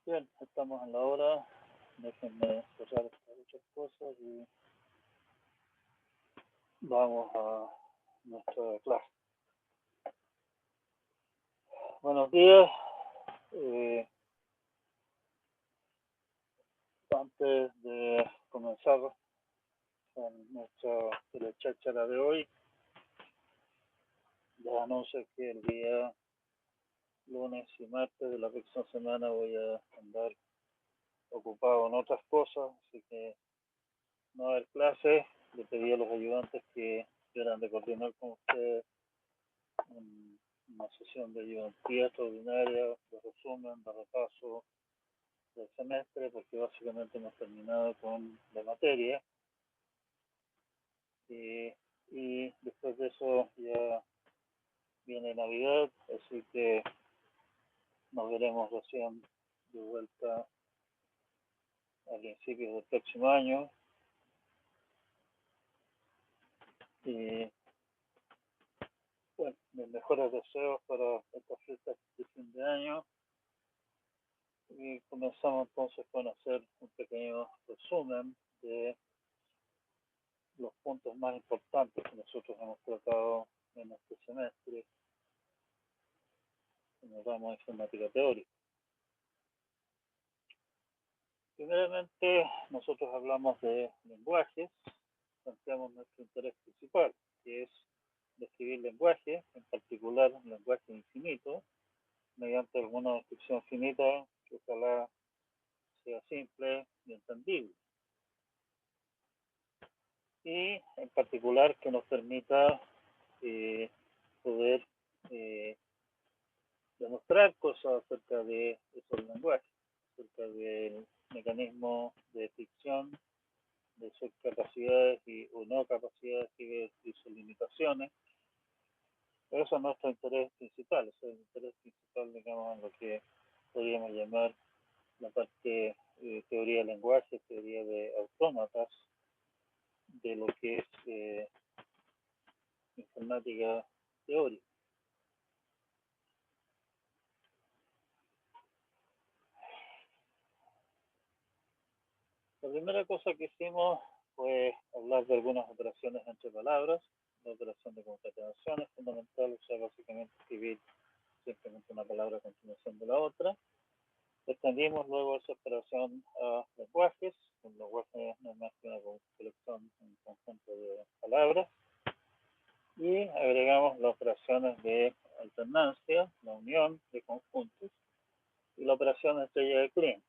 Bien, estamos en la hora. Déjenme cerrar estas otras cosas y vamos a nuestra clase. Buenos días. Eh, Antes de comenzar con nuestra cháchara de hoy, ya anuncio que el día lunes y martes de la próxima semana voy a andar ocupado en otras cosas, así que no va a haber clases. Le pedí a los ayudantes que quieran de coordinar con ustedes una sesión de ayudantía extraordinaria, de resumen, de repaso del semestre, porque básicamente hemos terminado con la materia. Y después de eso ya viene Navidad, así que nos veremos recién de vuelta a principios del próximo año. Y bueno, mis mejores deseos para estas fiestas de fin de año. Y comenzamos entonces con hacer un pequeño resumen de los puntos más importantes que nosotros hemos tratado en este semestre en el ramo de informática teórica. Primeramente, nosotros hablamos de lenguajes, planteamos nuestro interés principal, que es describir lenguajes, en particular un lenguaje infinito, mediante alguna descripción finita que ojalá sea simple y entendible. Y en particular que nos permita poder demostrar cosas acerca de esos lenguajes, acerca del mecanismo de ficción, de sus capacidades o no capacidades y sus limitaciones. Pero eso es nuestro interés principal, ese es el interés principal, digamos, en lo que podríamos llamar la parte teoría de lenguaje, teoría de autómatas, de lo que es informática teórica. La primera cosa que hicimos fue hablar de algunas operaciones entre palabras. La operación de concatenación es fundamental, o sea, básicamente escribir simplemente una palabra a continuación de la otra. Extendimos luego esa operación a lenguajes. Un lenguaje no es más que una colección, un conjunto de palabras. Y agregamos las operaciones de alternancia, la unión de conjuntos, y la operación de estrella de Klein.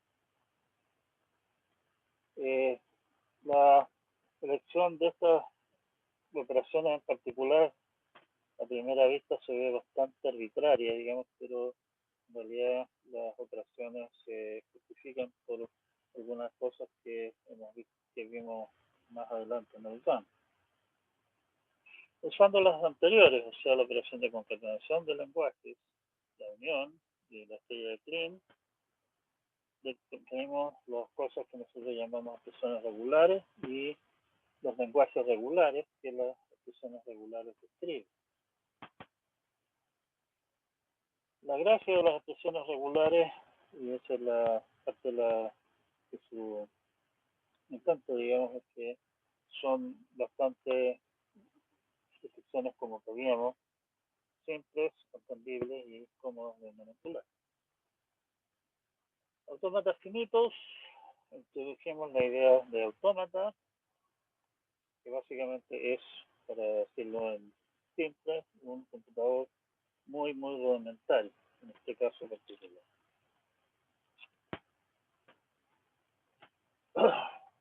La selección de estas operaciones en particular a primera vista se ve bastante arbitraria, digamos, pero en realidad las operaciones se justifican por algunas cosas que hemos visto, que vimos más adelante en el campo. Usando las anteriores, o sea, la operación de concatenación de lenguajes, la unión y la estrella de Klein, tenemos las cosas que nosotros llamamos expresiones regulares y los lenguajes regulares, que las expresiones regulares describen. La gracia de las expresiones regulares, y esa es la parte de su encanto, digamos, es que son bastante expresiones, como sabíamos, simples, entendibles y cómodas de manipular. Autómatas finitos, introdujimos la idea de autómata, que básicamente es, para decirlo en simple, un computador muy rudimentario, en este caso particular.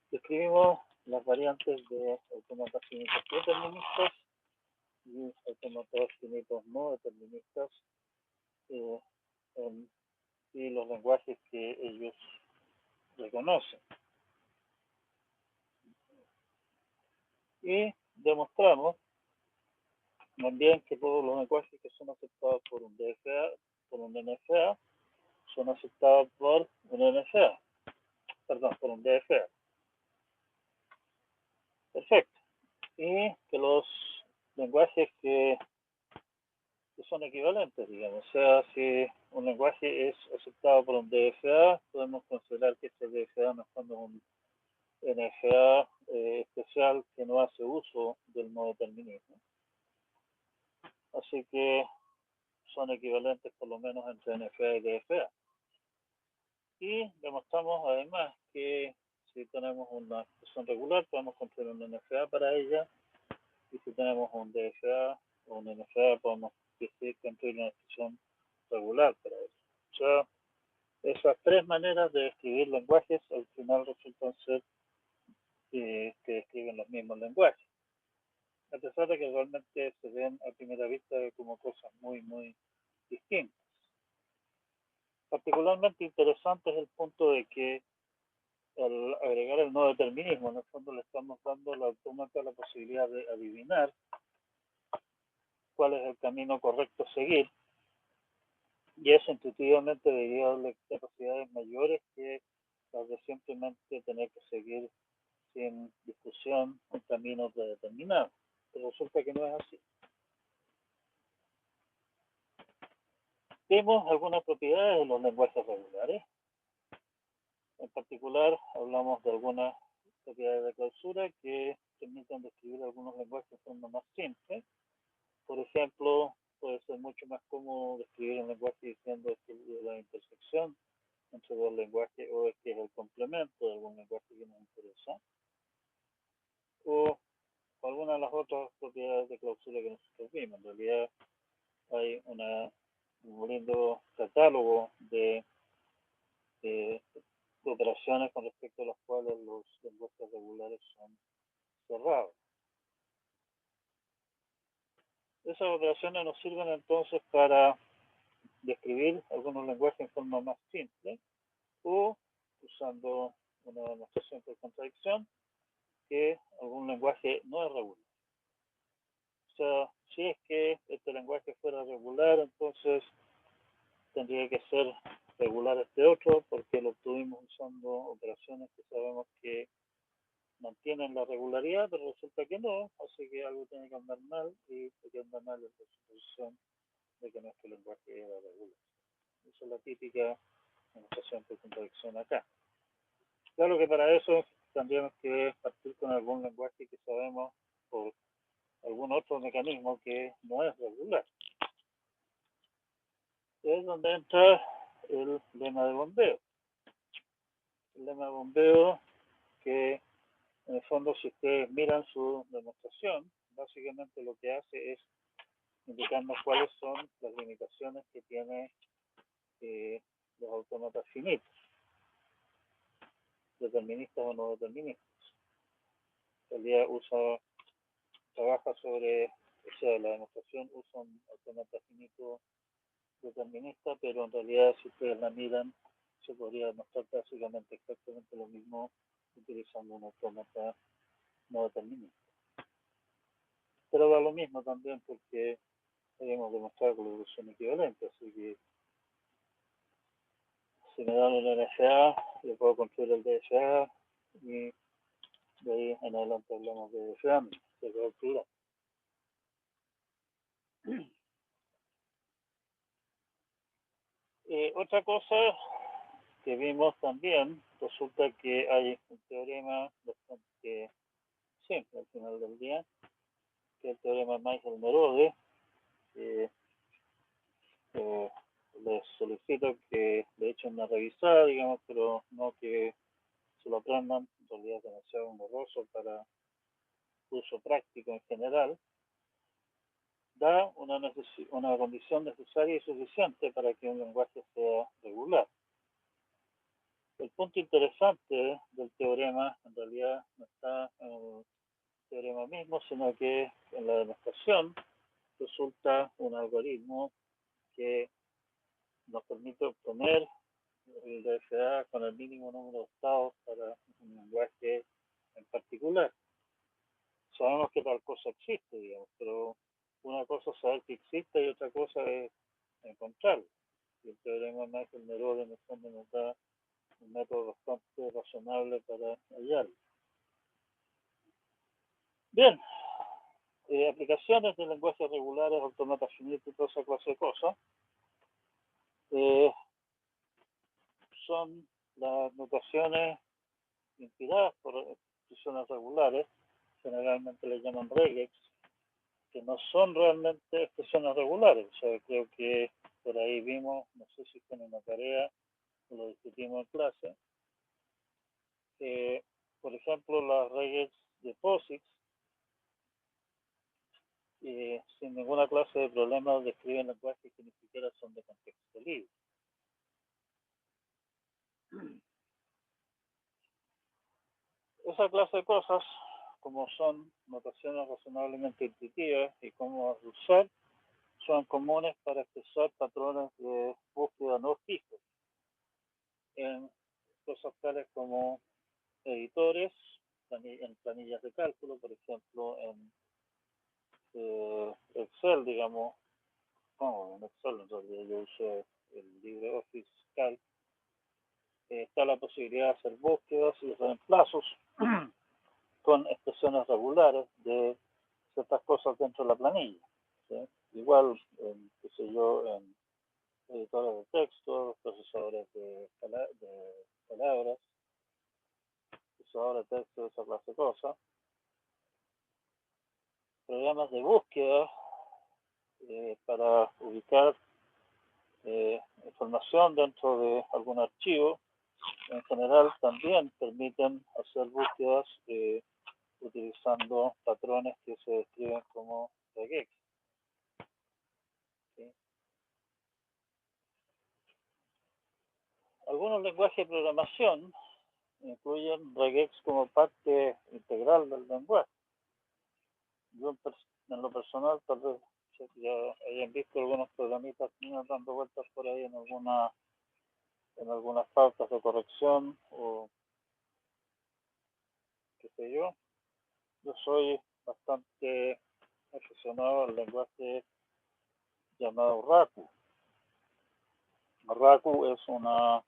Describimos las variantes de autómatas finitos deterministas y autómatas finitos no deterministas y los lenguajes que ellos reconocen. Y demostramos también que todos los lenguajes que son aceptados por un DFA, por un NFA, son aceptados por un NFA, perdón, por un DFA. Perfecto. Y que los lenguajes que son equivalentes, digamos, o sea, si un lenguaje es aceptado por un DFA, podemos considerar que este DFA en el fondo es un NFA especial que no hace uso del no determinismo. Así que son equivalentes por lo menos entre NFA y DFA. Y demostramos además que si tenemos una expresión regular, podemos construir un NFA para ella, y si tenemos un DFA o un NFA, podemos decir construir una expresión regular para eso. O sea, esas tres maneras de escribir lenguajes al final resultan ser que describen los mismos lenguajes, a pesar de que realmente se ven a primera vista como cosas muy, muy distintas. Particularmente interesante es el punto de que al agregar el no determinismo, en el fondo le estamos dando al autómata la posibilidad de adivinar cuál es el camino correcto a seguir, y eso intuitivamente debería darle capacidades mayores que las de simplemente tener que seguir sin discusión un camino predeterminado. Pero resulta que no es así. Vemos algunas propiedades de los lenguajes regulares. En particular, hablamos de algunas propiedades de clausura que permiten describir algunos lenguajes de forma más simple. Por ejemplo, puede ser mucho más cómodo describir un lenguaje diciendo que es la intersección entre dos lenguajes, o es que es el complemento de algún lenguaje que nos interesa, o algunas de las otras propiedades de clausura que nosotros vimos. En realidad hay un lindo catálogo de operaciones con respecto a las cuales los lenguajes regulares son cerrados. Esas operaciones nos sirven entonces para describir algunos lenguajes en forma más simple, o usando una demostración por contradicción, que algún lenguaje no es regular. O sea, si es que este lenguaje fuera regular, entonces tendría que ser regular este otro, porque lo obtuvimos usando operaciones que sabemos que mantienen la regularidad, pero resulta que no, así que algo tiene que andar mal, y lo que anda mal es la suposición de que nuestro lenguaje era regular. Esa es la típica demostración por contradicción acá. Claro que para eso tendríamos que partir con algún lenguaje que sabemos por algún otro mecanismo que no es regular. Es donde entra el lema de bombeo. El lema de bombeo que, en el fondo, si ustedes miran su demostración, básicamente lo que hace es indicarnos cuáles son las limitaciones que tiene los autómatas finitos, deterministas o no deterministas. El día trabaja sobre, o sea, la demostración usa un autómata finito determinista, pero en realidad si ustedes la miran se podría demostrar básicamente exactamente lo mismo utilizando un autómata no determinista. Pero da lo mismo también porque habíamos demostrado que los son equivalentes, así que si me dan un NSA, yo puedo construir el DSA, y de ahí en adelante hablamos de DSA, se puede calcular. Otra cosa que vimos también, resulta que hay un teorema bastante simple al final del día, que es el teorema Michael-Nerode. Les solicito que le echen una revisada, digamos, pero no que se lo aprendan, en realidad es demasiado engorroso para uso práctico en general. Da una condición necesaria y suficiente para que un lenguaje sea regular. El punto interesante del teorema en realidad no está en el teorema mismo, sino que en la demostración resulta un algoritmo que nos permite obtener el DFA con el mínimo número de estados para un lenguaje en particular. Sabemos que tal cosa existe, digamos, pero una cosa es saber que existe y otra cosa es encontrarlo. Y el teorema Michael-Nerode en el fondo nos da un método bastante razonable para hallarlo. Bien, aplicaciones de lenguajes regulares, autómatas finitos y toda esa clase de cosas. son las notaciones inspiradas por expresiones regulares, generalmente le llaman regex, que no son realmente expresiones regulares. O sea, creo que por ahí vimos, no sé si fue en una tarea o lo discutimos en clase, por ejemplo, las regex de POSIX, sin ninguna clase de problema describen lenguajes que ni siquiera son de contexto libre. Esa clase de cosas, como son notaciones razonablemente intuitivas y cómo usar, son comunes para expresar patrones de búsqueda no fijos en cosas tales como editores, en planillas de cálculo, por ejemplo, en Excel, digamos. No, en Excel en realidad yo uso el LibreOffice Calc. Está la posibilidad de hacer búsquedas y reemplazos con expresiones regulares de ciertas cosas dentro de la planilla, ¿sí? Igual, qué sé yo, en editores de texto, procesadores de palabras, procesadores de texto, esa clase de cosas, programas de búsqueda para ubicar información dentro de algún archivo. En general también permiten hacer búsquedas utilizando patrones que se describen como regex. ¿Sí? Algunos lenguajes de programación incluyen regex como parte integral del lenguaje. Yo en lo personal, tal vez ya hayan visto algunos programitas míos dando vueltas por ahí en algunas pautas de corrección o qué sé yo. Yo soy bastante aficionado al lenguaje llamado Raku. Raku es una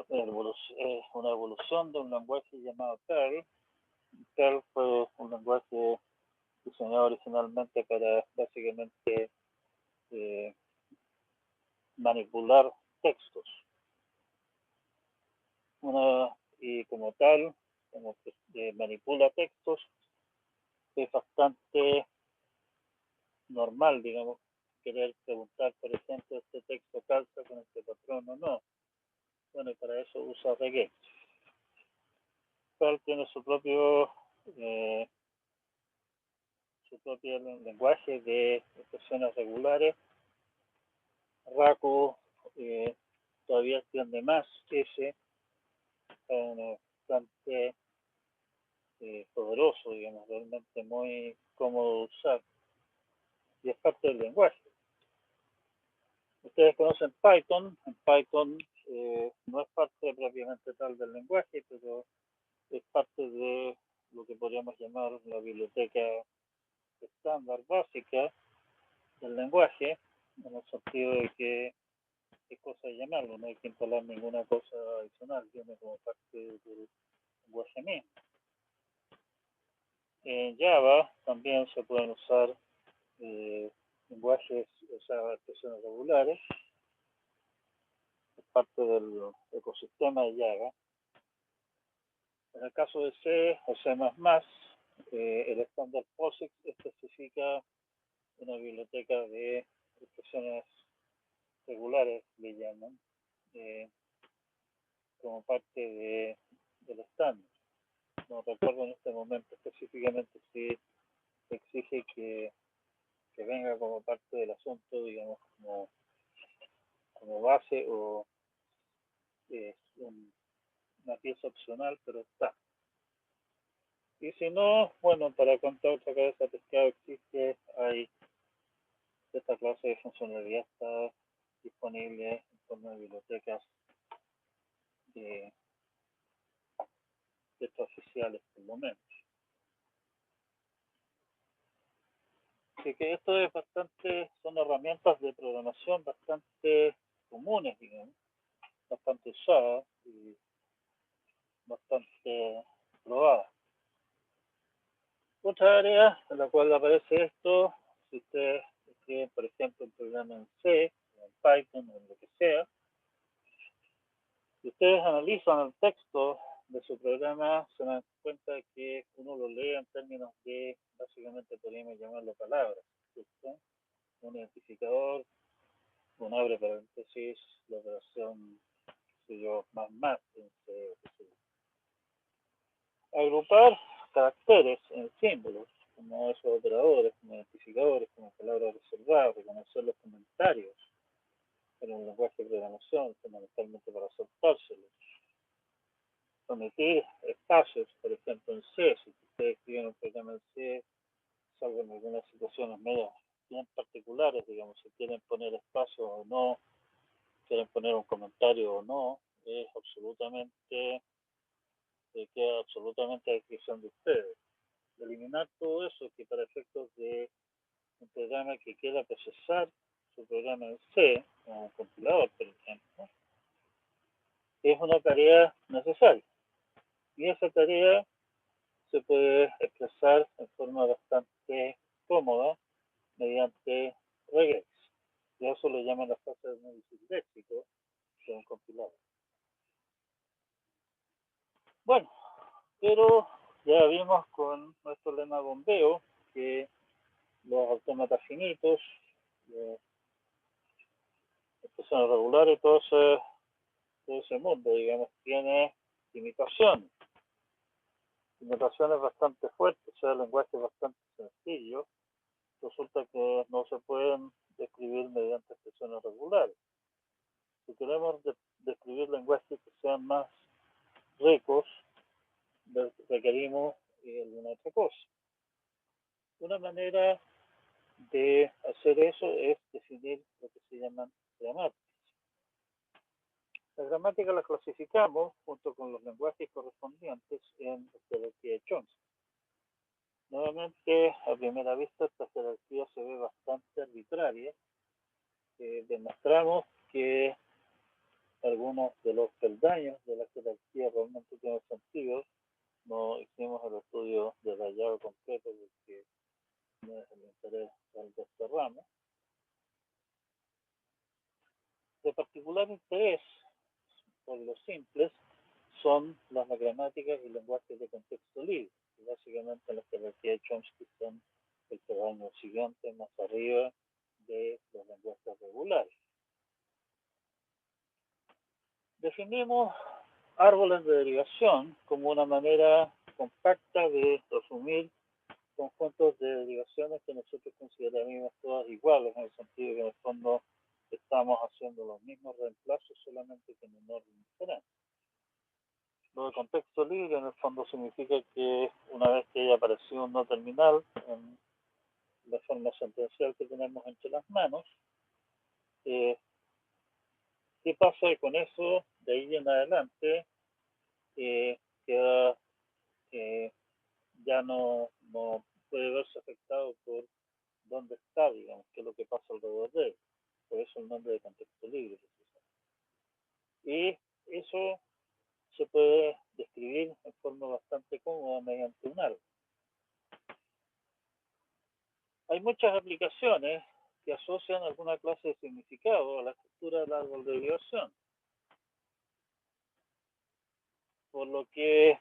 evolución de un lenguaje llamado Perl. Perl fue un lenguaje diseñado originalmente para básicamente manipular textos. Y como tal, como que manipula textos, es bastante normal, digamos, querer preguntar, por ejemplo, este texto calza con este patrón o no. Bueno, y para eso usa regex. Perl tiene su propio lenguaje de expresiones regulares. Raku todavía extiende más ese, bastante poderoso, digamos, realmente muy cómodo de usar, y es parte del lenguaje. Ustedes conocen Python. En Python no es parte propiamente tal del lenguaje, pero es parte de lo que podríamos llamar la biblioteca estándar básica del lenguaje, en el sentido de que es cosa de llamarlo, no hay que instalar ninguna cosa adicional, viene como parte del lenguaje mismo. En Java también se pueden usar lenguajes, o sea, expresiones regulares, es parte del ecosistema de Java. En el caso de C o C++, el estándar POSIX especifica una biblioteca de expresiones regulares, le llaman, como parte del estándar. No recuerdo en este momento específicamente si exige que venga como parte del asunto, digamos, como base o es una pieza opcional, pero está. Y si no, bueno, para contar otra cabeza de pescado existe, hay esta clase de funcionalidad está disponible en forma de bibliotecas de oficiales por el momento. Así que esto es son herramientas de programación bastante comunes, digamos, bastante usadas y bastante probadas. Otra área en la cual aparece esto, si ustedes escriben, por ejemplo, un programa en C, en Python o en lo que sea, si ustedes analizan el texto de su programa, se dan cuenta que uno lo lee en términos de, básicamente podríamos llamarlo palabras, ¿cierto? Un identificador, un abre paréntesis, la operación, qué sé yo, más, agrupar caracteres en símbolos, como esos operadores, como identificadores, como palabras reservadas, reconocer los comentarios en un lenguaje de programación, fundamentalmente para soltárselos. Omitir espacios, por ejemplo, en C, si ustedes escriben un programa en C, salvo en algunas situaciones medias bien particulares, digamos, si quieren poner espacio o no, quieren poner un comentario o no, es absolutamente, queda absolutamente a discreción de ustedes. Eliminar todo eso que para efectos de un programa que quiera procesar su programa en C, como un compilador, por ejemplo, es una tarea necesaria. Y esa tarea se puede expresar en forma bastante cómoda mediante regex. Y eso lo llaman la fase de análisis léxico de un compilador. Bueno, pero ya vimos con nuestro lema bombeo que los autómatas finitos, las expresiones regulares, todo ese mundo, digamos, tiene limitaciones. Limitaciones bastante fuertes, o sea, el lenguaje es bastante sencillo. Resulta que no se pueden describir mediante expresiones regulares. Si queremos describir lenguajes que sean más ricos, requerimos alguna otra cosa. Una manera de hacer eso es definir lo que se llaman gramáticas. Las gramáticas las clasificamos junto con los lenguajes correspondientes en la jerarquía de Chomsky. Nuevamente, a primera vista, esta jerarquía se ve bastante arbitraria. Demostramos que algunos de los peldaños de la jerarquía realmente tienen sentido. No hicimos el estudio detallado completo porque no es el interés de este ramo. De particular interés, por los simples, son las gramáticas y lenguajes de contexto libre. Y básicamente la jerarquía de Chomsky son el peldaño siguiente, más arriba de los lenguajes regulares. Definimos árboles de derivación como una manera compacta de resumir conjuntos de derivaciones que nosotros consideramos todas iguales, en el sentido que en el fondo estamos haciendo los mismos reemplazos, solamente que en un orden diferente. Lo de contexto libre en el fondo significa que una vez que haya aparecido un no terminal en la forma sentencial que tenemos entre las manos, ¿qué pasa con eso? De ahí en adelante queda, ya no puede verse afectado por dónde está, digamos, qué es lo que pasa alrededor de él. Por eso el nombre de contexto libre. Y eso se puede describir en forma bastante cómoda mediante un árbol. Hay muchas aplicaciones que asocian alguna clase de significado a la estructura del árbol de derivación. Por lo que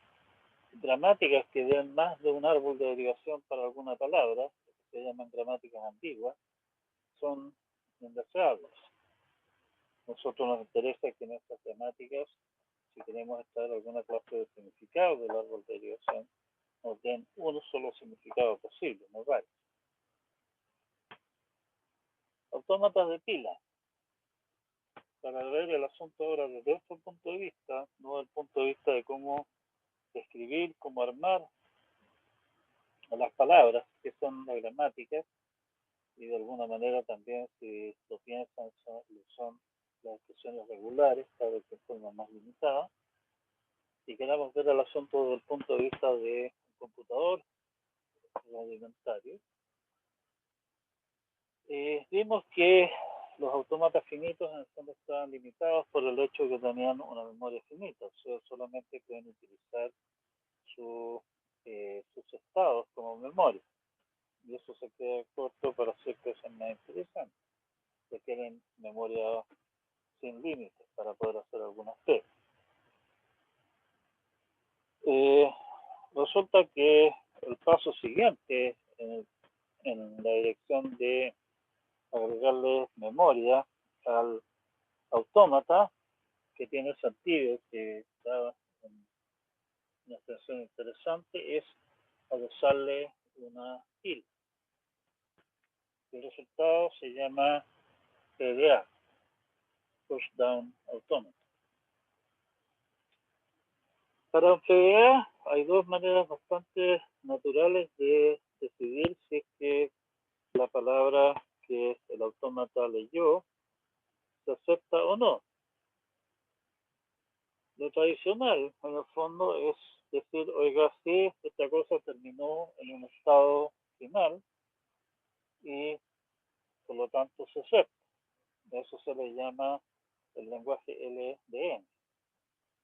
gramáticas que den más de un árbol de derivación para alguna palabra, que se llaman gramáticas ambiguas, son indeseables. Nosotros nos interesa que en estas gramáticas, si queremos extraer alguna clase de significado del árbol de derivación, nos den un solo significado posible, no varios. Autómatas de pila. Para ver el asunto ahora desde otro punto de vista, no desde el punto de vista de cómo describir, cómo armar las palabras, que son las gramáticas, y de alguna manera también, si lo piensan, son las expresiones regulares, cada vez de forma más limitada. Si queremos ver el asunto desde el punto de vista de un computador rudimentario, vimos que los autómatas finitos en el fondo estaban limitados por el hecho de que tenían una memoria finita, o sea, solamente pueden utilizar sus estados como memoria, y eso se queda corto para hacer cosas más interesantes. requieren memoria sin límites para poder hacer algunas pruebas. Resulta que el paso siguiente en la dirección de agregarle memoria al autómata, que tiene sentido, que está en una extensión interesante, es adosarle una pila. El resultado se llama PDA, Push Down Automata. Para un PDA hay dos maneras bastante naturales de decidir si es que la palabra que el autómata leyó se acepta o no. Lo tradicional, en el fondo, es decir, oiga, sí, esta cosa terminó en un estado final y por lo tanto se acepta. Eso se le llama el lenguaje LDN,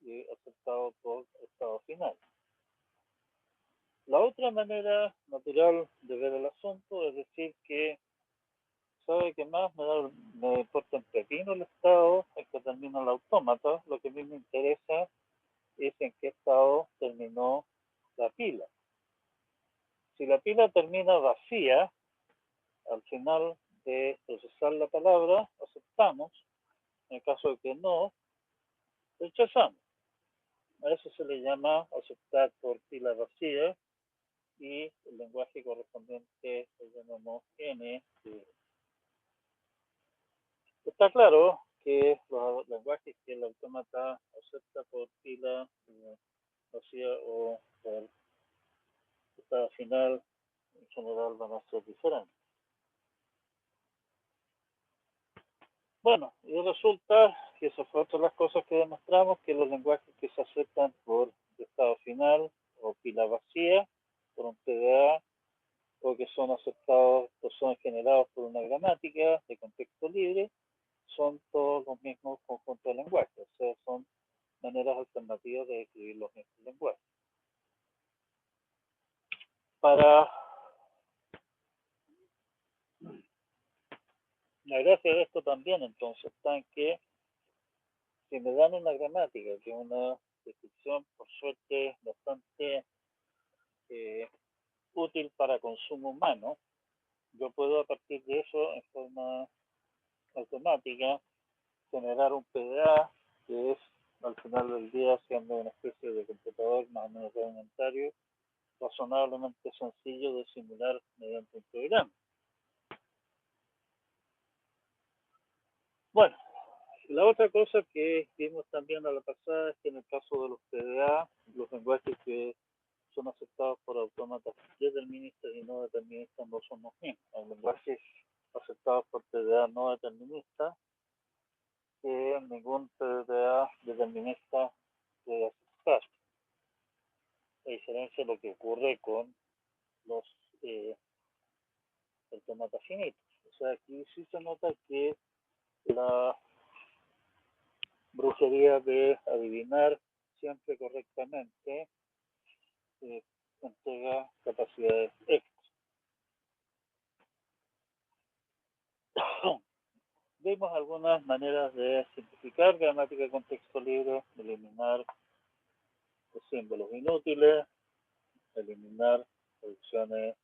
y aceptado por estado final. La otra manera natural de ver el asunto es decir que sabe que más me importa en pepino el estado en que termina el autómata, lo que a mí me interesa es en qué estado terminó la pila. Si la pila termina vacía, al final de procesar la palabra, aceptamos. En el caso de que no, rechazamos. A eso se le llama aceptar por pila vacía y el lenguaje correspondiente lo llamamos N. Está claro que los lenguajes que el autómata acepta por pila vacía o por estado final en general van a ser diferentes. Bueno, y resulta que eso fue otra de las cosas que demostramos, que los lenguajes que se aceptan por estado final o pila vacía, por un PDA, o que son aceptados, o son generados por una gramática de contexto libre, son todos los mismos conjuntos de lenguajes, o sea, son maneras alternativas de escribir los mismos lenguajes. La gracia de esto también, entonces, está en que si me dan una gramática, que es una descripción, por suerte, bastante útil para consumo humano, yo puedo a partir de eso, en forma automática, generar un PDA que es, al final del día, siendo una especie de computador más o menos rudimentario, razonablemente sencillo de simular mediante un programa. Bueno, la otra cosa que vimos también a la pasada es que en el caso de los PDA, los lenguajes que son aceptados por autómatas deterministas y no deterministas no son los mismos. Hay lenguajes aceptados por PDA no deterministas que ningún PDA determinista puede aceptar. A diferencia de lo que ocurre con los autómatas finitos. O sea, aquí sí se nota que la brujería de adivinar siempre correctamente entrega capacidades extras. Vimos algunas maneras de simplificar gramática de contexto libre, eliminar los símbolos inútiles, eliminar traducciones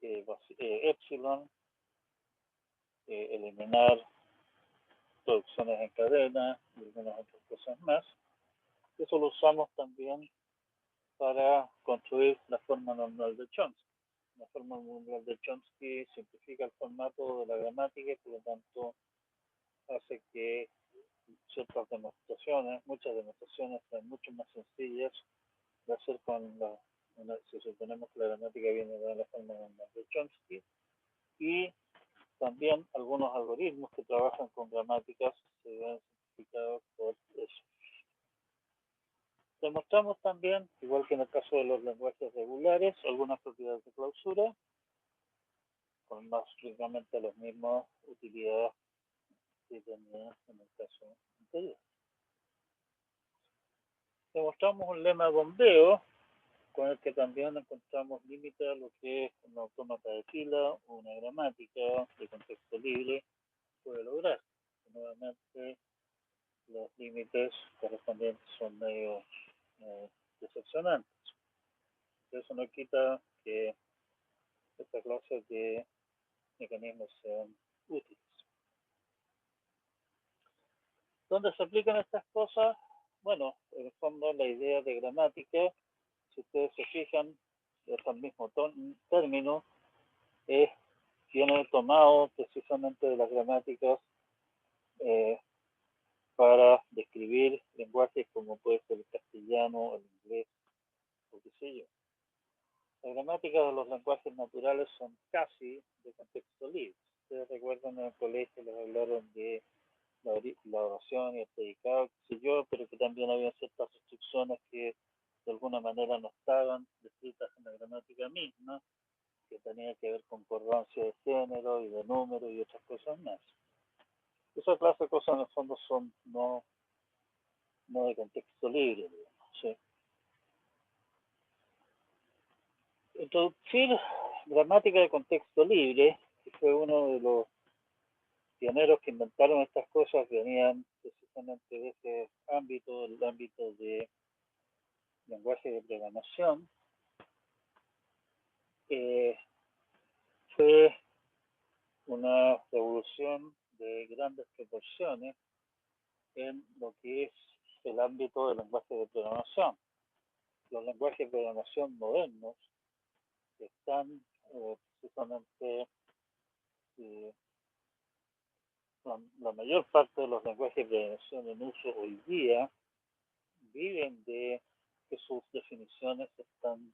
epsilon, eliminar traducciones en cadena y algunas otras cosas más. Eso lo usamos también para construir la forma normal de Chomsky. La forma normal de Chomsky simplifica el formato de la gramática y por lo tanto hace que ciertas demostraciones, muchas demostraciones sean mucho más sencillas de hacer con si suponemos que la gramática viene de la forma normal de Chomsky, y también algunos algoritmos que trabajan con gramáticas se ven simplificados por eso. Demostramos también, igual que en el caso de los lenguajes regulares, algunas propiedades de clausura, con más ricamente las mismas utilidades que tenían en el caso anterior. Demostramos un lema bombeo con el que también encontramos límites a lo que es un autómata de fila o una gramática de contexto libre puede lograr. Nuevamente, los límites correspondientes son medio decepcionantes. Eso no quita que esta clase de mecanismos sean útiles. ¿Dónde se aplican estas cosas? Bueno, en el fondo la idea de gramática, si ustedes se fijan, es el mismo término, viene tomado precisamente de las gramáticas para describir lenguajes como puede ser el castellano, el inglés, o qué sé yo. Las gramáticas de los lenguajes naturales son casi de contexto libre. Ustedes recuerdan en el colegio les hablaron de la oración y el predicado, qué sé yo, pero que también había ciertas restricciones que de alguna manera no estaban descritas en la gramática misma, que tenía que ver con concordancia de género y de número y otras cosas más. Esa clase de cosas en el fondo son no de contexto libre, digamos, ¿sí? Introducir gramática de contexto libre, que fue uno de los pioneros que inventaron estas cosas, venían precisamente de ese ámbito, el ámbito de lenguaje de programación, fue una revolución de grandes proporciones en lo que es el ámbito del lenguaje de programación. Los lenguajes de programación modernos están precisamente la mayor parte de los lenguajes de programación en uso hoy día viven de que sus definiciones están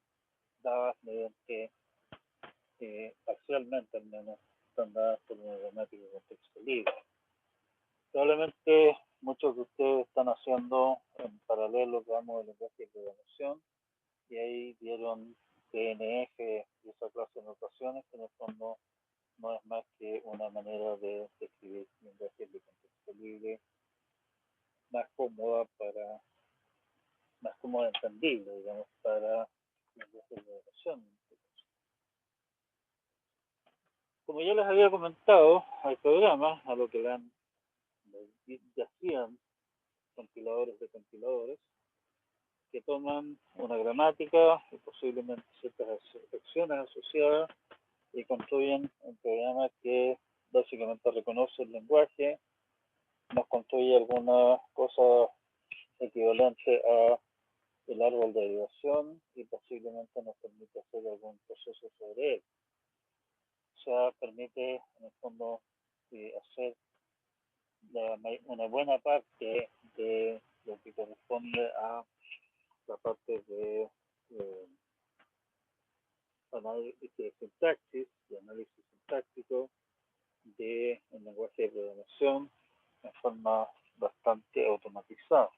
dadas mediante, parcialmente al menos, están dadas por una gramática de contexto libre. Probablemente muchos de ustedes están haciendo en paralelo ramos de lenguaje de programación y ahí dieron PNF y esa clase de notaciones que en el fondo no es más que una manera de escribir lenguajes de contexto libre más cómoda entendible, digamos, para lenguajes de oración. Como ya les había comentado, hay programas a lo que le hacían compiladores de compiladores que toman una gramática y posiblemente ciertas acciones asociadas y construyen un programa que básicamente reconoce el lenguaje, nos construye alguna cosa equivalente a el árbol de derivación y posiblemente nos permite hacer algún proceso sobre él. O sea, permite en el fondo hacer una buena parte de lo que corresponde a la parte de análisis de sintaxis, de análisis sintáctico de un lenguaje de programación en forma bastante automatizada.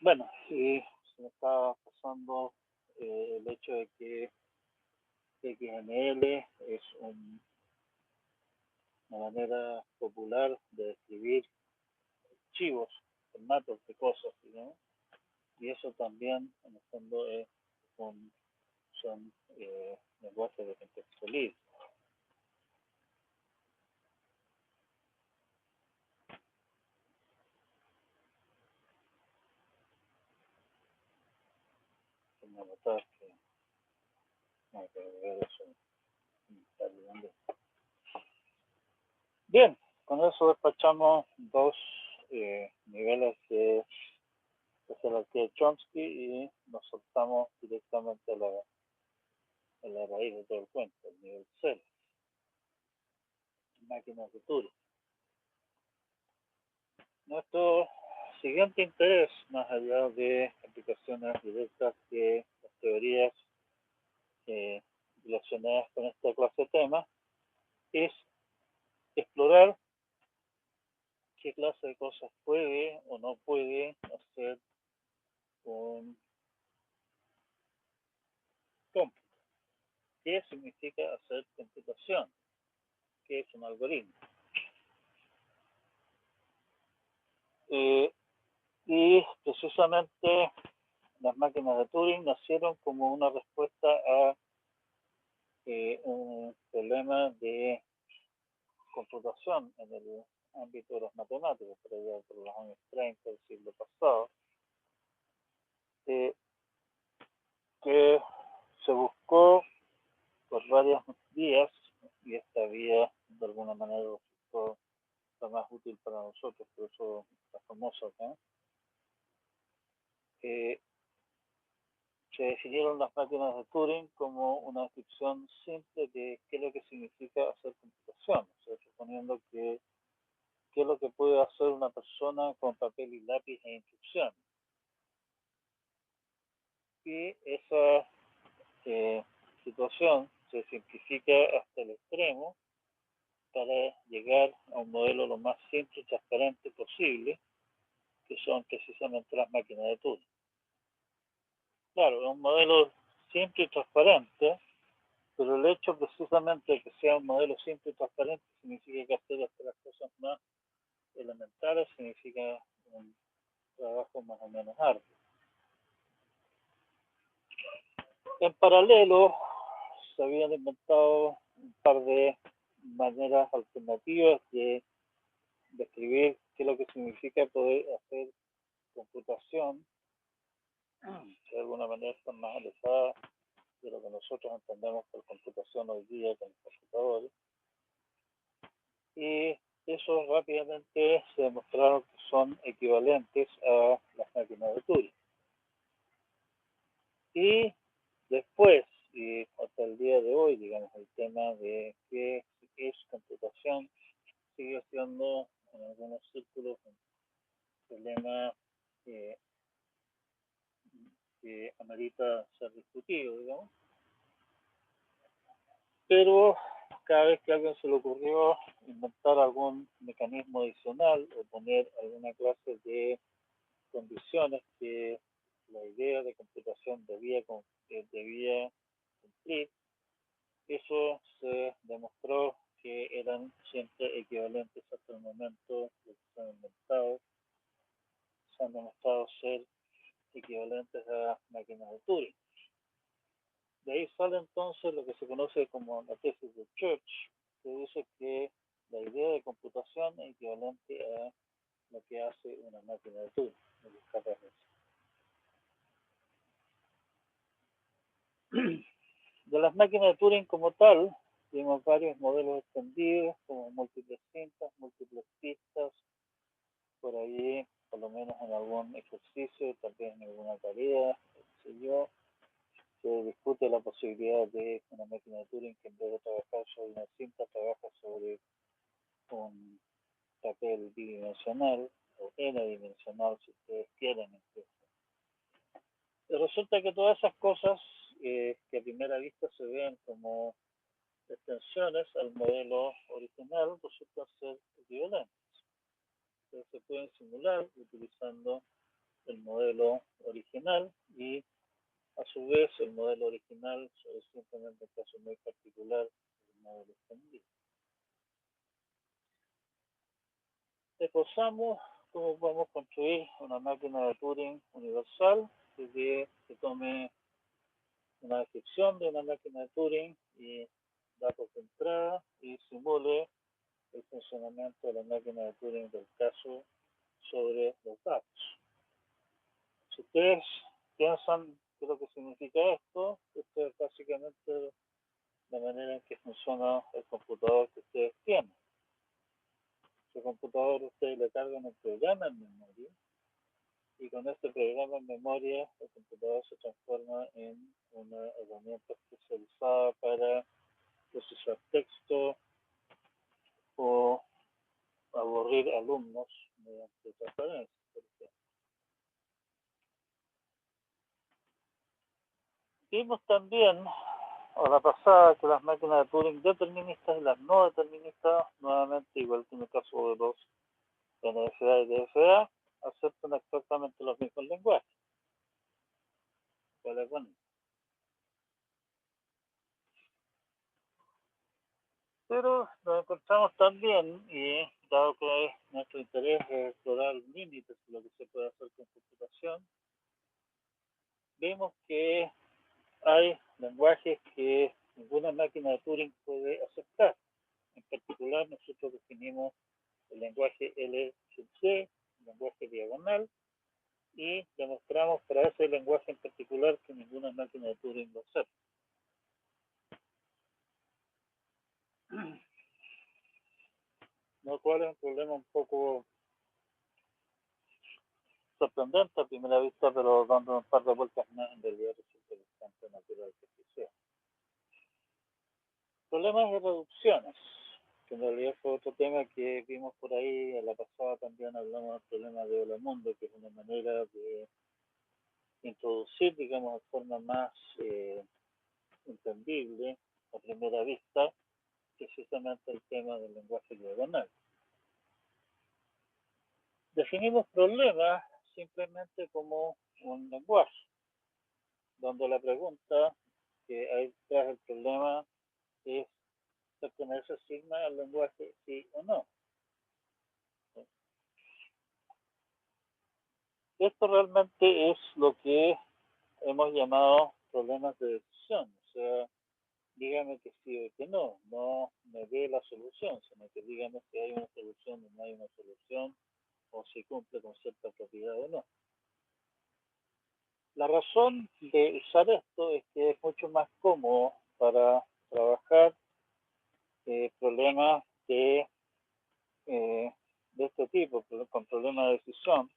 Bueno, y se me está pasando el hecho de que XML es una manera popular de escribir archivos, formatos de cosas, ¿no? Y eso también, en el fondo, son lenguajes de contexto libre. Como notar que no, que ver eso está ayudando. Bien, con eso despachamos dos niveles de jerarquía de Chomsky y nos soltamos directamente a la raíz de todo el cuento, el nivel 0, máquinas de Turing. Nuestro siguiente interés, más allá de aplicaciones directas que las teorías relacionadas con esta clase de temas, es explorar qué clase de cosas puede o no puede hacer un cómputo. ¿Qué significa hacer computación? ¿Qué es un algoritmo? Y precisamente las máquinas de Turing nacieron como una respuesta a un problema de computación en el ámbito de las matemáticas, por allá por los años 30 del siglo pasado, eh, que se buscó por varias vías, y esta vía de alguna manera resultó la más útil para nosotros, por eso la famosa acá. Se definieron las máquinas de Turing como una descripción simple de qué es lo que significa hacer computación, o sea, suponiendo que qué es lo que puede hacer una persona con papel y lápiz e instrucciones. Y esa situación se simplifica hasta el extremo para llegar a un modelo lo más simple y transparente posible, que son precisamente las máquinas de Turing. Claro, es un modelo simple y transparente, pero el hecho precisamente de que sea un modelo simple y transparente significa que hacer hasta las cosas más elementales significa un trabajo más o menos arduo. En paralelo, se habían inventado un par de maneras alternativas de describir qué es lo que significa poder hacer computación, que de alguna manera están más alejadas de lo que nosotros entendemos por computación hoy día con los computadores. Y eso rápidamente se demostraron que son equivalentes a las máquinas de Turing. Y después, y hasta el día de hoy, digamos, el tema de qué es computación sigue siendo en algunos círculos un problema que amerita ser discutido, digamos. Pero cada vez que a alguien se le ocurrió inventar algún mecanismo adicional o poner alguna clase de condiciones que la idea de computación debía cumplir, eso se demostró que eran siempre equivalentes hasta el momento de que se han demostrado ser equivalentes a máquinas de Turing. De ahí sale entonces lo que se conoce como la tesis de Church, que dice que la idea de computación es equivalente a lo que hace una máquina de Turing, lo que es capaz de hacer. De las máquinas de Turing como tal, tenemos varios modelos extendidos, como múltiples cintas, múltiples pistas, por ahí, por lo menos en algún ejercicio, también en alguna tarea, qué sé yo, se discute la posibilidad de una máquina de Turing que en vez de trabajar sobre una cinta, trabaja sobre un papel bidimensional o n-dimensional, si ustedes quieren. Resulta que todas esas cosas que a primera vista se ven como extensiones al modelo original resultan ser equivalentes. Entonces se pueden simular utilizando el modelo original y a su vez el modelo original es simplemente un caso muy particular del modelo extendido. Esbozamos cómo podemos construir una máquina de Turing universal que tome una descripción de una máquina de Turing y datos de entrada y simule el funcionamiento de la máquina de Turing del caso sobre los datos. Si ustedes piensan qué es lo que significa esto, esto es básicamente la manera en que funciona el computador que ustedes tienen. Su computador ustedes le cargan un programa en memoria y con este programa en memoria el computador se transforma en una herramienta especializada para procesar texto o aburrir alumnos mediante transparencia, por ejemplo. Vimos también a la pasada que las máquinas de Turing deterministas y las no deterministas, nuevamente igual que en el caso de los NFA y DFA, aceptan exactamente los mismos lenguajes. ¿Cuál es bueno? Pero nos encontramos también, y dado que nuestro interés es explorar límites de lo que se puede hacer con computación, vemos que hay lenguajes que ninguna máquina de Turing puede aceptar. En particular, nosotros definimos el lenguaje LHC, el lenguaje diagonal, y demostramos para ese lenguaje en particular que ninguna máquina de Turing lo acepta. Lo cual es un problema un poco sorprendente a primera vista, pero dando un par de vueltas más, en realidad resulta bastante natural que así sea. Problemas de reducciones, que en realidad fue otro tema que vimos por ahí. En la pasada también hablamos del problema de Hola Mundo, que es una manera de introducir, digamos, de forma más entendible a primera vista, precisamente el tema del lenguaje diagonal. Definimos problemas simplemente como un lenguaje, donde la pregunta que hay tras el problema es: ¿pertenece sigma al lenguaje, sí o no? Esto realmente es lo que hemos llamado problemas de decisión. O sea, dígame que sí o que no. No me dé la solución, sino que dígame si hay una solución o no hay una solución, o si cumple con cierta propiedad o no. La razón de usar esto es que es mucho más cómodo para trabajar problemas de este tipo, con problemas de decisión.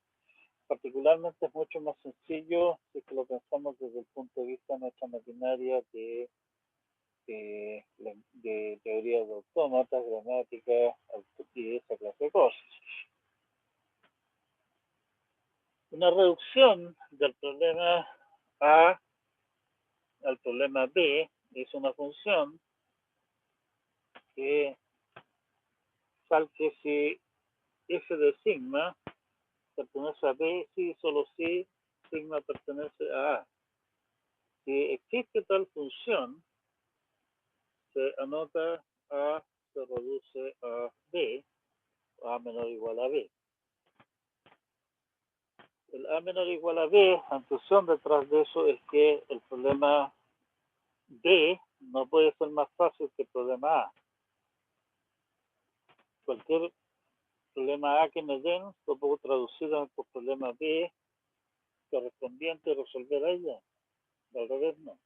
Particularmente es mucho más sencillo si lo pensamos desde el punto de vista de nuestra maquinaria de teoría de autómatas, gramática y esa clase de cosas. Una reducción del problema A al problema B es una función que salte si f de sigma pertenece a B, si solo si sigma pertenece a A. Si existe tal función, se anota A se reduce a B, A menor o igual a B. El A menor o igual a B, la intuición detrás de eso es que el problema B no puede ser más fácil que el problema A. Cualquier problema A que me den, lo puedo traducir por problema B correspondiente y resolver a ella. Al revés no. O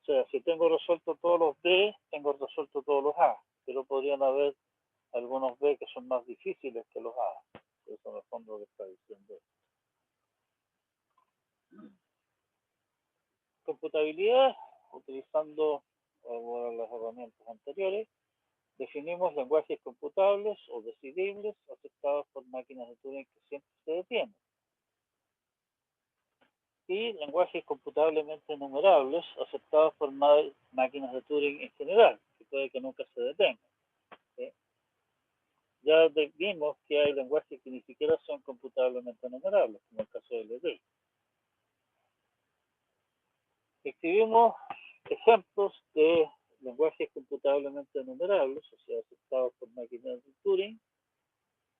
sea, si tengo resuelto todos los B, tengo resuelto todos los A, pero podrían haber algunos B que son más difíciles que los A. Eso en el fondo lo está diciendo. Computabilidad, utilizando las herramientas anteriores, definimos lenguajes computables o decidibles aceptados por máquinas de Turing que siempre se detienen. Y lenguajes computablemente enumerables aceptados por máquinas de Turing en general, que puede que nunca se detengan. ¿Sí? Ya vimos que hay lenguajes que ni siquiera son computablemente enumerables, como el caso del LD. Escribimos ejemplos de lenguajes computablemente enumerables, o sea, aceptados por máquinas de Turing,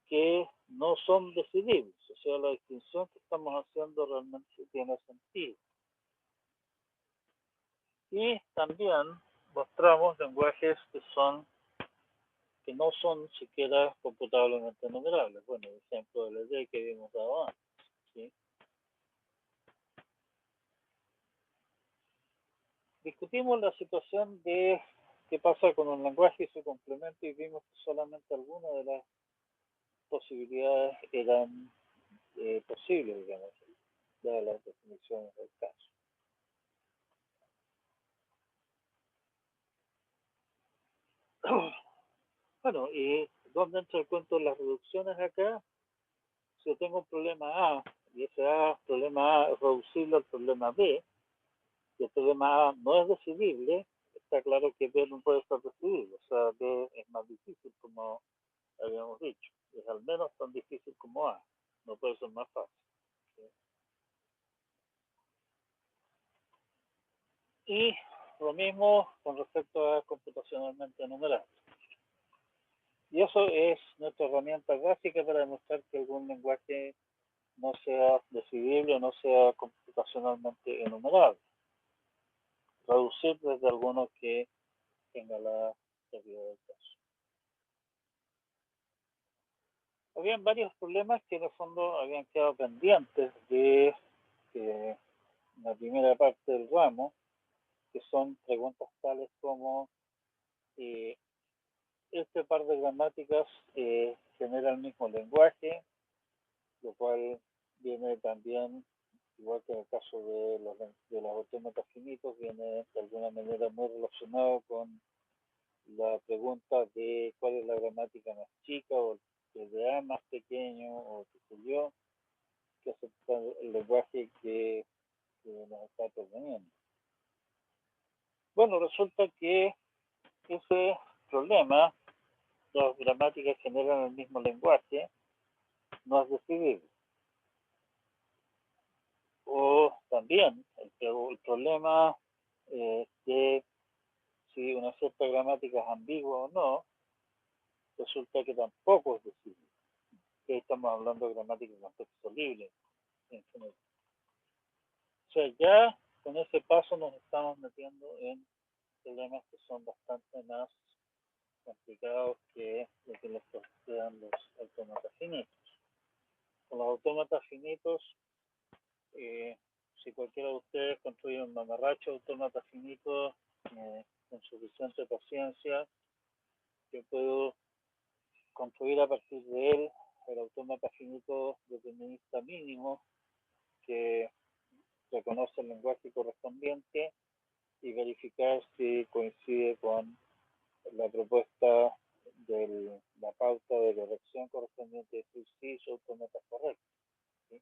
que no son decidibles. O sea, la distinción que estamos haciendo realmente tiene sentido. Y también mostramos lenguajes que no son siquiera computablemente enumerables. Bueno, el ejemplo del LD que habíamos dado antes. ¿Sí? Discutimos la situación de qué pasa con un lenguaje y su complemento, y vimos que solamente algunas de las posibilidades eran posibles, digamos, dadas las definiciones del caso. Bueno, y donde entra el cuento de las reducciones acá. Si yo tengo un problema A y ese problema A es reducible al problema B, y el problema A no es decidible, está claro que B no puede ser decidible. O sea, B es más difícil, como habíamos dicho. Es al menos tan difícil como A. No puede ser más fácil. ¿Sí? Y lo mismo con respecto a computacionalmente enumerables. Y eso es nuestra herramienta básica para demostrar que algún lenguaje no sea decidible o no sea computacionalmente enumerable. Traducir desde alguno que tenga la propiedad del caso. Habían varios problemas que en el fondo habían quedado pendientes de la primera parte del ramo, que son preguntas tales como este par de gramáticas genera el mismo lenguaje, lo cual viene también, igual que en el caso de los autómatas finitos, viene de alguna manera muy relacionado con la pregunta de cuál es la gramática más chica o el de A más pequeño o qué sé yo, que acepta el lenguaje que nos está proponiendo. Bueno, resulta que ese problema, las gramáticas generan el mismo lenguaje, no es decidible. O también el problema de si una cierta gramática es ambigua o no, resulta que tampoco es decidible. Que estamos hablando de gramática en contexto libre, en general. O sea, ya con ese paso nos estamos metiendo en problemas que son bastante más complicados que lo que les plantean los autómatas finitos. Con los autómatas finitos, si cualquiera de ustedes construye un mamarracho autómata finito con suficiente paciencia, yo puedo construir a partir de él el autómata finito determinista mínimo que reconoce el lenguaje correspondiente y verificar si coincide con la propuesta de la pauta de corrección correspondiente de decir sí, su autómata es correcto. ¿Sí?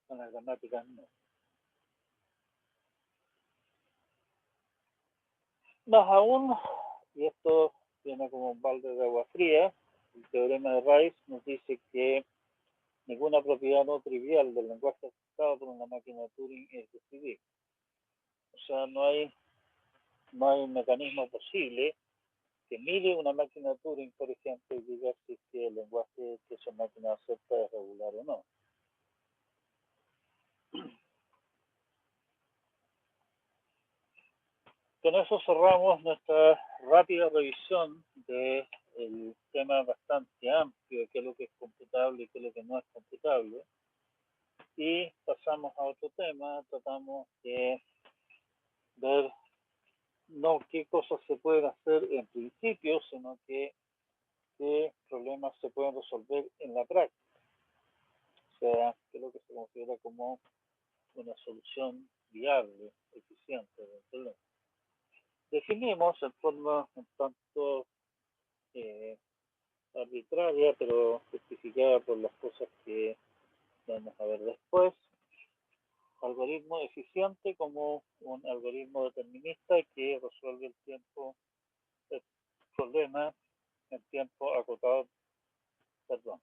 Con las gramáticas no. Más aún, y esto viene como un balde de agua fría, el teorema de Rice nos dice que ninguna propiedad no trivial del lenguaje aceptado por una máquina de Turing es decidible. O sea, no hay un mecanismo posible que mire una máquina de Turing, por ejemplo, y diga si el lenguaje que esa máquina acepta es regular o no. Con eso cerramos nuestra rápida revisión del tema bastante amplio, qué es lo que es computable y qué es lo que no es computable. Y pasamos a otro tema, tratamos de ver no qué cosas se pueden hacer en principio, sino qué problemas se pueden resolver en la práctica. O sea, qué es lo que se considera como una solución viable, eficiente del problema. Definimos en forma un tanto arbitraria, pero justificada por las cosas que vamos a ver después, algoritmo eficiente como un algoritmo determinista que resuelve el problema en tiempo acotado, perdón,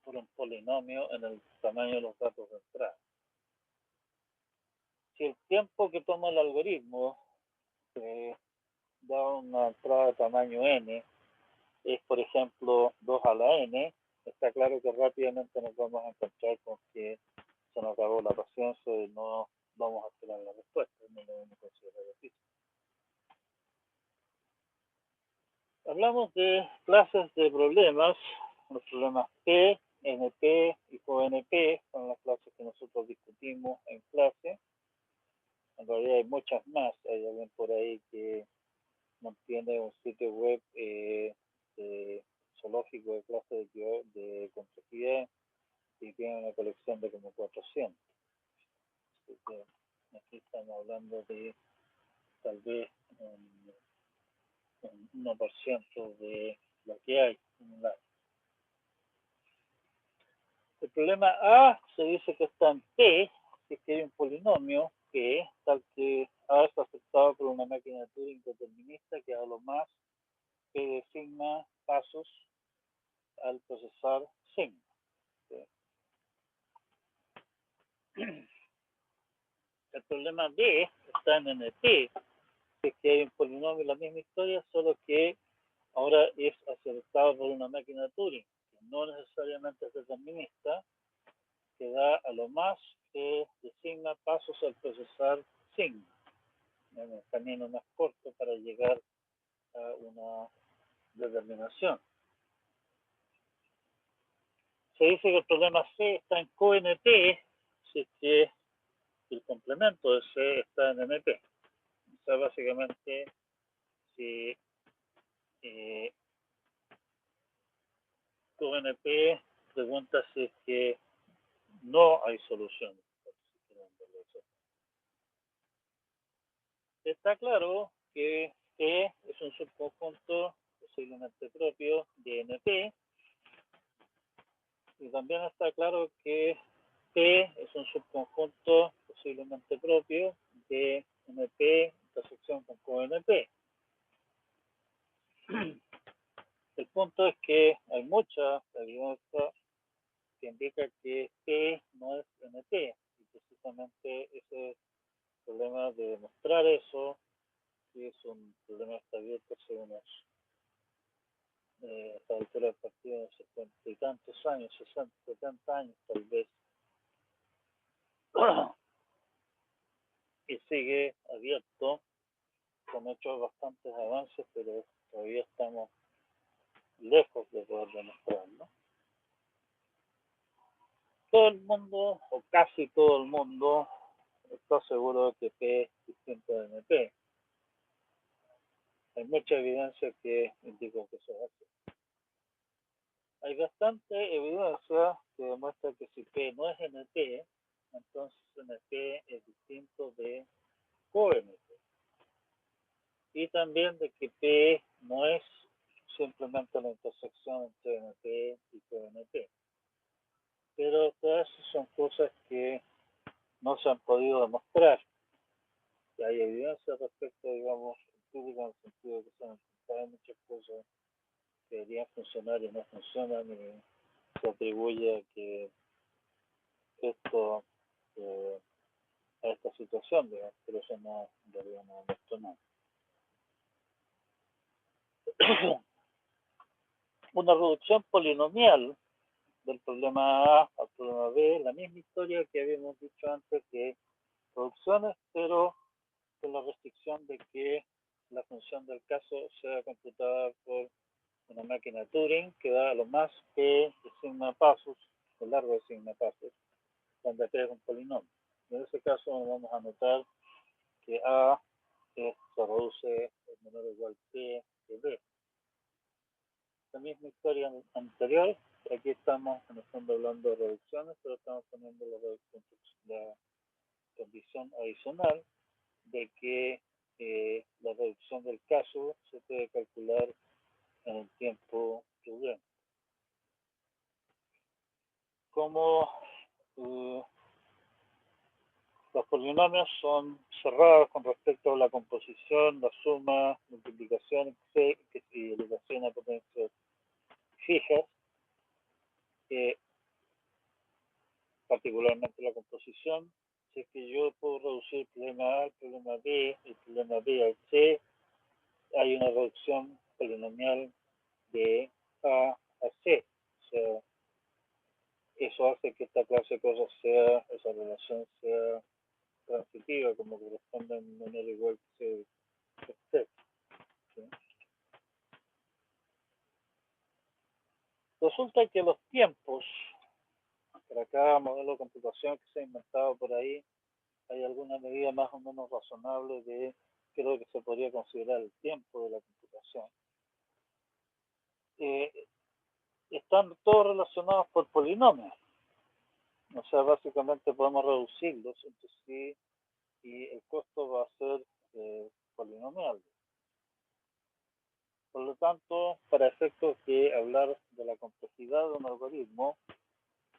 por un polinomio en el tamaño de los datos de entrada. Si el tiempo que toma el algoritmo da una entrada de tamaño n, es por ejemplo 2 a la n, está claro que rápidamente nos vamos a encontrar con que se nos acabó la paciencia y no vamos a esperar la respuesta, no lo vamos a considerar difícil. Hablamos de clases de problemas, los problemas P, NP y ONP, son las clases que nosotros discutimos en clase. En realidad hay muchas más, hay alguien por ahí que mantiene un sitio web zoológico de clases de complejidad y tiene una colección de como 400. Así que aquí estamos hablando de tal vez un 1% de lo que hay en la. El problema A se dice que está en P, que hay un polinomio P, tal que A está aceptado por una máquina de Turing determinista que a lo más P designa pasos al procesar signo. ¿Sí? El problema B está en NP, que hay un polinomio, la misma historia, solo que ahora es acertado por una máquina de Turing, que no necesariamente es determinista, que da a lo más que designa pasos al procesar sigma, en el camino más corto para llegar a una determinación. Se dice que el problema C está en CoNP, si es que el complemento de C está en NP. O sea, básicamente, si CoNP pregunta si es que no hay solución. Está claro que E es un subconjunto posiblemente propio de NP, y también está claro que P es un subconjunto posiblemente propio de NP intersección con CoNP. El punto es que hay mucha evidencia que indica que P no es NP, y precisamente ese es el problema de demostrar eso, que es un problema que está abierto hace unos hasta la altura del partido de 70 y tantos años, 60, 70 años tal vez, y sigue abierto, con hecho bastantes avances, pero todavía estamos lejos de poder demostrarlo. Todo el mundo, o casi todo el mundo, está seguro de que P es distinto de NP. Hay mucha evidencia que indica que eso es así. Hay bastante evidencia que demuestra que si P no es NP, entonces NP es distinto de CoNP. Y también de que P no es simplemente la intersección entre NP y CoNP. Pero todas esas son cosas que no se han podido demostrar. Que hay evidencia respecto, digamos, empírica, en el sentido de que se han encontrado muchas cosas que deberían funcionar y no funcionan, y se atribuye a que esto, a esta situación, digamos, pero eso no debería no demostrado nada. Una reducción polinomial del problema A al problema B, la misma historia que habíamos dicho antes, que reducciones, pero con la restricción de que la función del caso sea computada por una máquina Turing que da a lo más P de sigma pasos, el largo de sigma pasos, donde P es un polinomio. En ese caso vamos a notar que A se reduce en menor o igual P de B. La misma historia anterior, aquí estamos en el fondo hablando de reducciones, pero estamos poniendo la condición adicional de que la reducción del caso se puede calcular en el tiempo prudente. Como los polinomios son cerrados con respecto a la composición, la suma, multiplicación y elevación a potencias fijas, particularmente la composición, si es que yo puedo reducir el problema A, el problema B, el problema B al C, hay una reducción polinomial de A a C. O sea, eso hace que esta clase de cosas sea, esa relación sea transitiva, como corresponde en menor igual que C. ¿Sí? Resulta que los tiempos para cada modelo de computación que se ha inventado por ahí, hay alguna medida más o menos razonable de qué es lo que se podría considerar el tiempo de la computación. Están todos relacionados por polinomios. O sea, básicamente podemos reducirlos entre sí y el costo va a ser polinomial. Por lo tanto, para efectos de hablar de la complejidad de un algoritmo,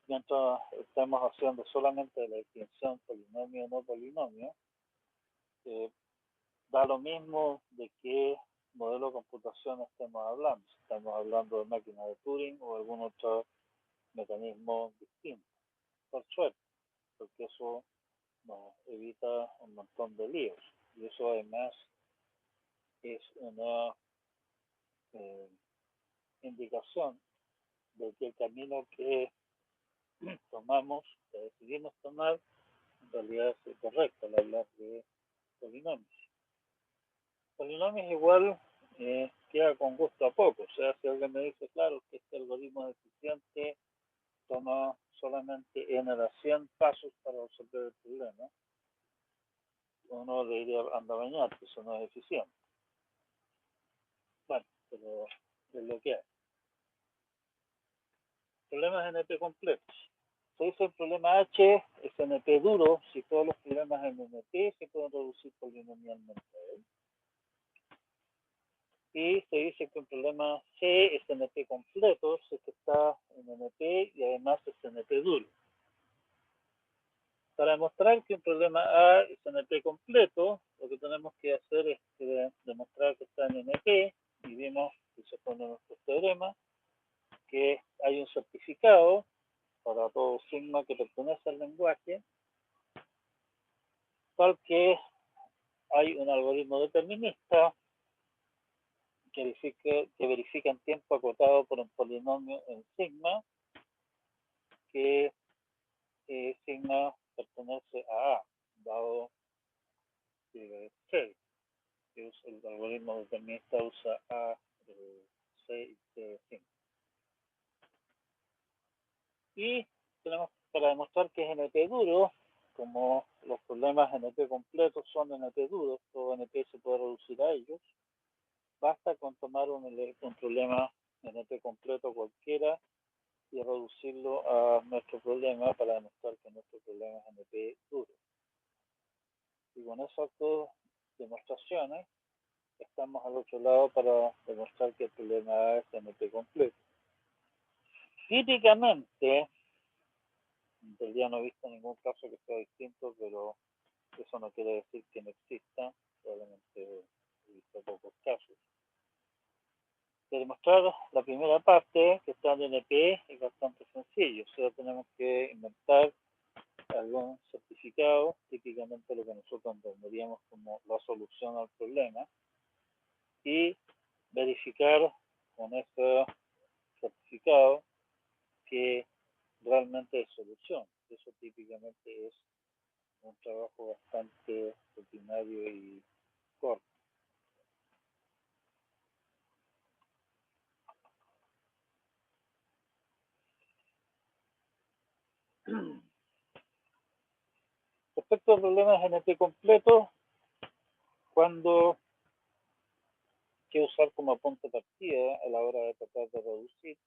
mientras estamos haciendo solamente la distinción polinomio o no polinomio, da lo mismo de qué modelo de computación estemos hablando. Si estamos hablando de máquina de Turing o algún otro mecanismo distinto. Por suerte, porque eso nos evita un montón de líos. Y eso además es una indicación de que el camino que tomamos, que decidimos tomar, en realidad es correcto al hablar de polinomios. Polinomios igual queda con gusto a poco. O sea, si alguien me dice, claro, que este algoritmo es eficiente, toma solamente n a 100 pasos para resolver el problema, uno le diría, anda a bañar, que eso no es eficiente. Bueno, pero es lo que hay. Problemas NP completos. Se dice el problema H es NP duro si todos los problemas en NP se pueden reducir polinomialmente a él. Y se dice que un problema C es NP completo si está en NP y además es NP duro. Para demostrar que un problema A es NP completo, lo que tenemos que hacer es demostrar que está en NP, y vimos, y se pone nuestro teorema, que hay un certificado para todo sigma que pertenece al lenguaje, tal que hay un algoritmo determinista que verifica en tiempo acotado por un polinomio en sigma, que sigma pertenece a A, dado C, que es el algoritmo determinista usa A, C y C sigma. Y tenemos para demostrar que es NP duro, como los problemas NP completos son NP duros, todo NP se puede reducir a ellos, basta con tomar un problema NP completo cualquiera y reducirlo a nuestro problema para demostrar que nuestro problema es NP duro. Y con esas dos demostraciones estamos al otro lado para demostrar que el problema es NP completo. Típicamente, en realidad no he visto ningún caso que sea distinto, pero eso no quiere decir que no exista, probablemente he visto pocos casos. De demostrar la primera parte, que está en NP, es bastante sencillo. O sea, tenemos que inventar algún certificado, típicamente lo que nosotros entenderíamos como la solución al problema, y verificar con ese certificado que realmente es solución. Eso típicamente es un trabajo bastante rutinario y corto. Respecto a problemas NP completos, cuando que usar como punto de partida a la hora de tratar de reducir,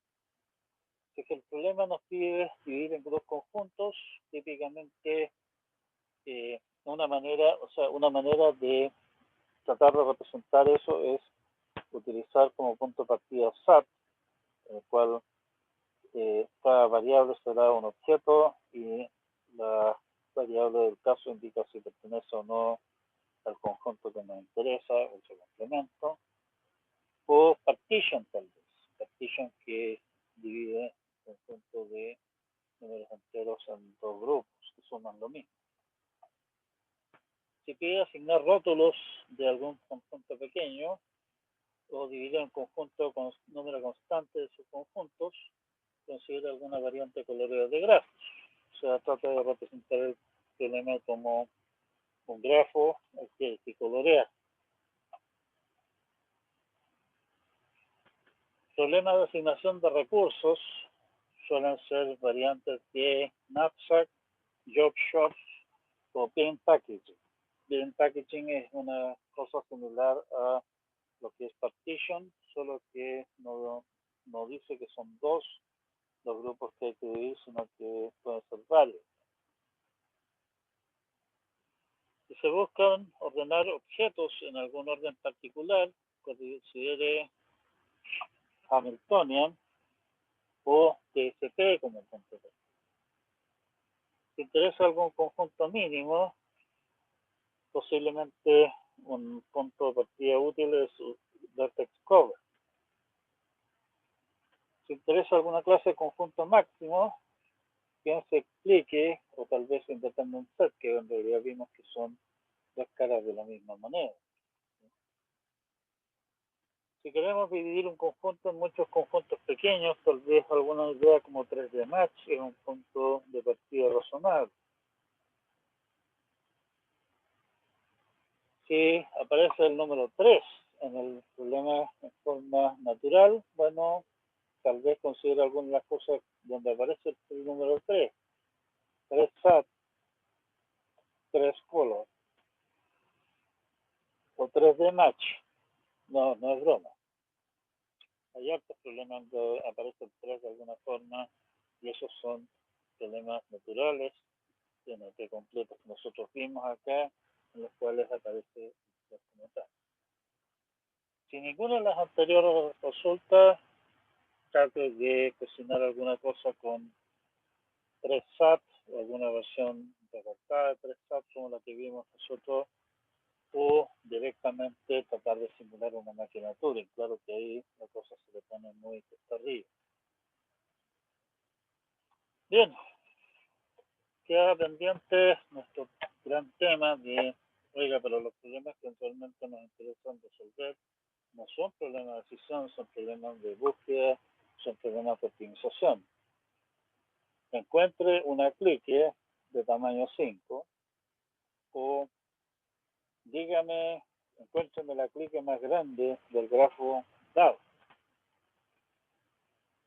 si es que el problema nos pide dividir en dos conjuntos, típicamente una manera de tratar de representar eso es utilizar como punto de partida SAT, en el cual cada variable será un objeto y la variable del caso indica si pertenece o no al conjunto que nos interesa, o su complemento, o partition tal vez, partition que divide el conjunto de números enteros en dos grupos que suman lo mismo. Si pide asignar rótulos de algún conjunto pequeño o dividir un conjunto con número constante de sus conjuntos, considera alguna variante de coloreo de grafos. O sea, trata de representar el problema como un grafo que colorea. Problemas de asignación de recursos suelen ser variantes de knapsack, job shops o bin packaging. Bin packaging es una cosa similar a lo que es partition, solo que no dice que son dos los grupos que hay que dividir, sino que pueden ser varios. Si se buscan ordenar objetos en algún orden particular, considere Hamiltonian o TSP como punto. Si interesa algún conjunto mínimo, posiblemente un punto de partida útil es vertex cover. Si interesa alguna clase de conjunto máximo, quien se explique, o tal vez independent set, que en realidad vimos que son dos caras de la misma moneda. Si queremos dividir un conjunto en muchos conjuntos pequeños, tal vez alguna idea como 3D Match es un punto de partida razonable. Si aparece el número 3 en el problema en forma natural, bueno, tal vez considere algunas de las cosas donde aparece el número 3. 3 SAT, 3 color o 3D Match. No, no es broma. Hay otros problemas donde aparece el 3 de alguna forma y esos son problemas naturales de NP completos que nosotros vimos acá, en los cuales aparece el como tal. Si ninguna de las anteriores resulta, trate de cocinar alguna cosa con 3 SAT o alguna versión recortada de 3 SAT como la que vimos nosotros, o directamente tratar de simular una máquina Turing. Claro que ahí la cosa se le pone muy cuesta arriba. Bien, queda pendiente nuestro gran tema de, oiga, pero los problemas que actualmente nos interesan resolver no son problemas de decisión, son problemas de búsqueda, son problemas de optimización. Encuentre una clique de tamaño 5 o dígame, encuéntreme la clique más grande del grafo dado.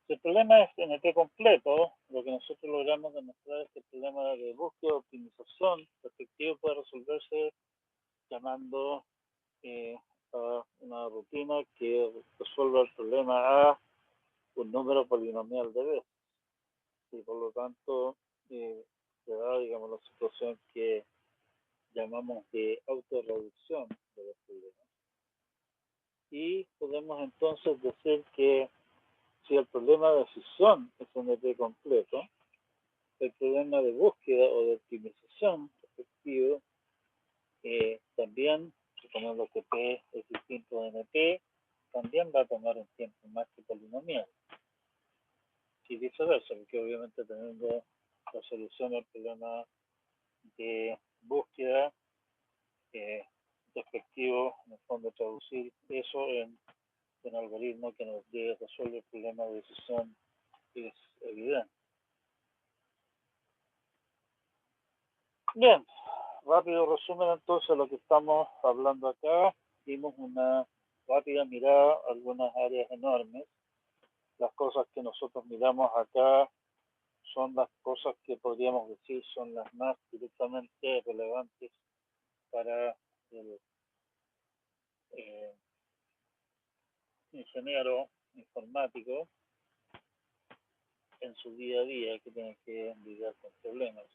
Si el problema es NP completo, lo que nosotros logramos demostrar es que el problema de búsqueda, optimización, respectivo puede resolverse llamando a una rutina que resuelva el problema a un número polinomial de veces. Y por lo tanto, se da, digamos, la situación que llamamos de autorreducción de los problemas. Y podemos entonces decir que si el problema de decisión es un NP completo, el problema de búsqueda o de optimización respectivo también, suponiendo que P es distinto de NP, también va a tomar un tiempo más que polinomial. Y viceversa, porque obviamente teniendo la solución al problema de búsqueda respectivo, en el fondo traducir eso en un algoritmo que nos resuelve el problema de decisión es evidente. Bien, rápido resumen entonces lo que estamos hablando acá. Dimos una rápida mirada a algunas áreas enormes. Las cosas que nosotros miramos acá son las cosas que podríamos decir son las más directamente relevantes para el ingeniero informático en su día a día, que tiene que lidiar con problemas,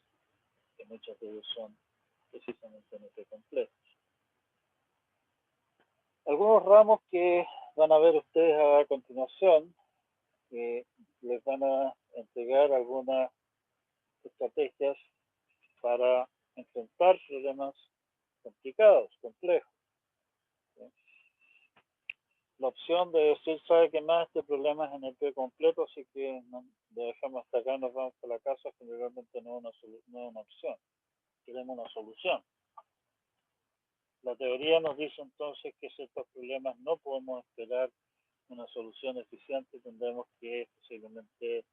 que muchos de ellos son precisamente NP completos. Algunos ramos que van a ver ustedes a continuación, les van a entregar algunas estrategias para enfrentar problemas complicados, complejos. La opción de decir, ¿sabe qué más? Este problema es NP completo, así que no, lo dejamos hasta acá, nos vamos a la casa, generalmente no es una opción, queremos una solución. La teoría nos dice entonces que ciertos problemas no podemos esperar una solución eficiente, tendremos que posiblemente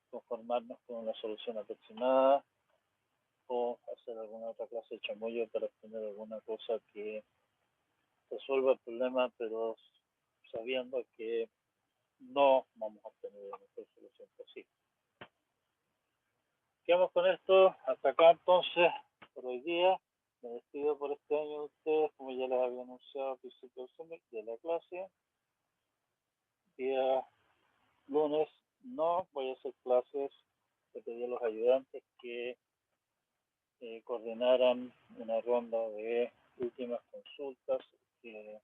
conformarnos con una solución aproximada o hacer alguna otra clase de chamullo para obtener alguna cosa que resuelva el problema, pero sabiendo que no vamos a obtener la mejor solución posible. Quedamos con esto, hasta acá entonces por hoy día. Me despido por este año de ustedes, como ya les había anunciado al principio de la clase. Día lunes no voy a hacer clases, le pedí a los ayudantes que coordinaran una ronda de últimas consultas, de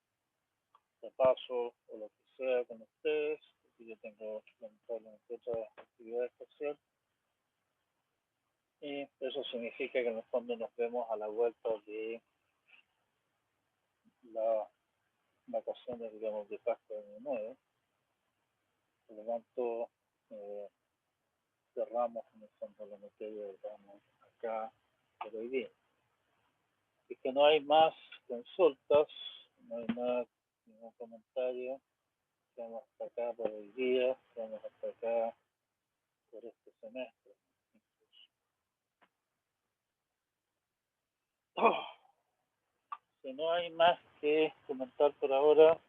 paso o lo que sea con ustedes, porque yo tengo lamentablemente otra actividad especial. Y eso significa que en el fondo nos vemos a la vuelta de las vacaciones, digamos, de Pascua de Año Nuevo. Por lo tanto, cerramos en el fondo la materia, digamos, acá por hoy día. Es que no hay más consultas, no hay más ningún comentario. quedamos hasta acá por hoy día, quedamos hasta acá por este semestre. Oh, si no hay más que comentar por ahora,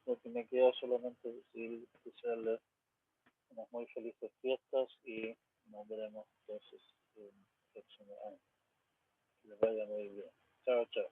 lo que me queda solamente decir, desearles unas muy felices fiestas y nos veremos entonces el próximo año. Que les vaya muy bien. Chao, chao.